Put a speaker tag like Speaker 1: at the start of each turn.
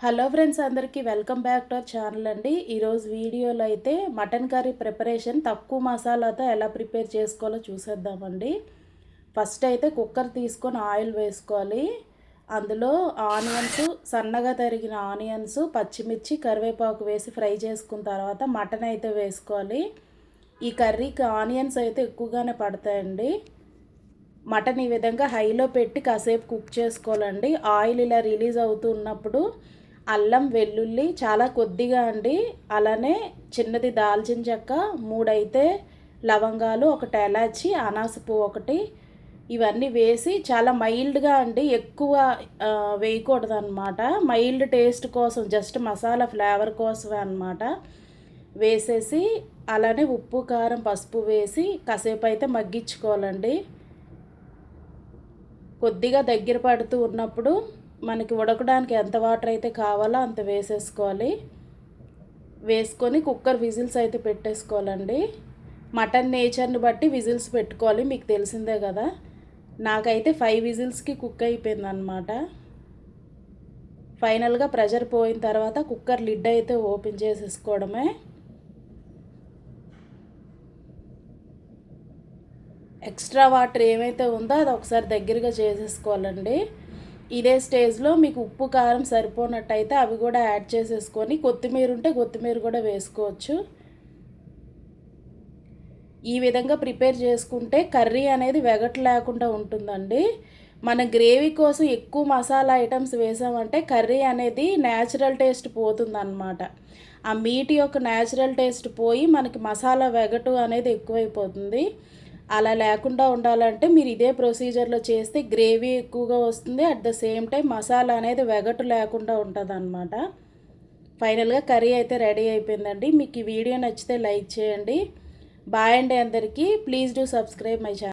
Speaker 1: Hello friends, అందరికీ welcome back to our channel అండి. ఈరోజు వీడియోలో అయితే మటన్ కర్రీ ప్రిపరేషన్ తక్కువ మసాలాతో ఎలా ప్రిపేర్ చేసుకోవాలో చూసేద్దామండి. ఫస్ట్ అయితే కుక్కర్ తీసుకొని ఆయిల్ వేసుకోవాలి. అందులో ఆనియన్స్, సన్నగా తరిగిన ఆనియన్స్, పచ్చిమిర్చి, కరివేపాకు వేసి ఫ్రై చేసుకున్న తర్వాత మటన్ అయితే వేసుకోవాలి. ఈ కర్రీకి ఆనియన్స్ అయితే ఎక్కువగానే పడతాయండి. మటన్ ఈ విధంగా హైలో పెట్టి కాసేపు కుక్ చేసుకోవాలండి. ఆయిల్ ఇలా రిలీజ్ అవుతూ ఉన్నప్పుడు అల్లం, వెల్లుల్లి చాలా కొద్దిగా అండి, అలానే చిన్నది దాల్చిన చెక్క, 3 అయితే లవంగాలు, 1 ఎలాచి, అనాస పువ్వు 1, ఇవన్నీ వేసి చాలా మైల్డ్గా అండి, ఎక్కువ వేయకూడదు అనమాట. మైల్డ్ టేస్ట్ కోసం, జస్ట్ మసాలా ఫ్లేవర్ కోసమే అనమాట. వేసేసి అలానే ఉప్పు, కారం, పసుపు వేసి కాసేపు అయితే మగ్గించుకోవాలండి. కొద్దిగా దగ్గర పడుతూ ఉన్నప్పుడు మనకి ఉడకడానికి ఎంత వాటర్ అయితే కావాలో అంత వేసేసుకోవాలి. వేసుకొని కుక్కర్ విజిల్స్ అయితే పెట్టేసుకోవాలండి. మటన్ నేచర్ని బట్టి విజిల్స్ పెట్టుకోవాలి, మీకు తెలిసిందే కదా. నాకైతే 5 విజిల్స్కి కుక్ అయిపోయిందనమాట. ఫైనల్గా ప్రెషర్ పోయిన తర్వాత కుక్కర్ లిడ్ అయితే ఓపెన్ చేసేసుకోవడమే. ఎక్స్ట్రా వాటర్ ఏమైతే ఉందో అది ఒకసారి దగ్గరగా చేసేసుకోవాలండి. ఇదే స్టేజ్లో మీకు ఉప్పు, కారం సరిపోనట్టయితే అవి కూడా యాడ్ చేసేసుకొని, కొత్తిమీర ఉంటే కొత్తిమీర కూడా వేసుకోవచ్చు. ఈ విధంగా ప్రిపేర్ చేసుకుంటే కర్రీ అనేది వెగటు లేకుండా ఉంటుందండి. మన గ్రేవీ కోసం ఎక్కువ మసాలా ఐటమ్స్ వేసామంటే కర్రీ అనేది న్యాచురల్ టేస్ట్ పోతుందన్నమాట. ఆ మీట్ యొక్క న్యాచురల్ టేస్ట్ పోయి మనకి మసాలా వెగటు అనేది ఎక్కువైపోతుంది. అలా లేకుండా ఉండాలంటే మీరు ఇదే ప్రొసీజర్లో చేస్తే గ్రేవీ ఎక్కువగా వస్తుంది, at the same time masala అనేది వెగటు లేకుండా ఉంటుందన్నమాట. ఫైనల్గా కర్రీ అయితే రెడీ అయిపోయిందండి. మీకు ఈ వీడియో నచ్చితే లైక్ చేయండి. బాయ్ అండి అందరికీ. Please do subscribe my channel.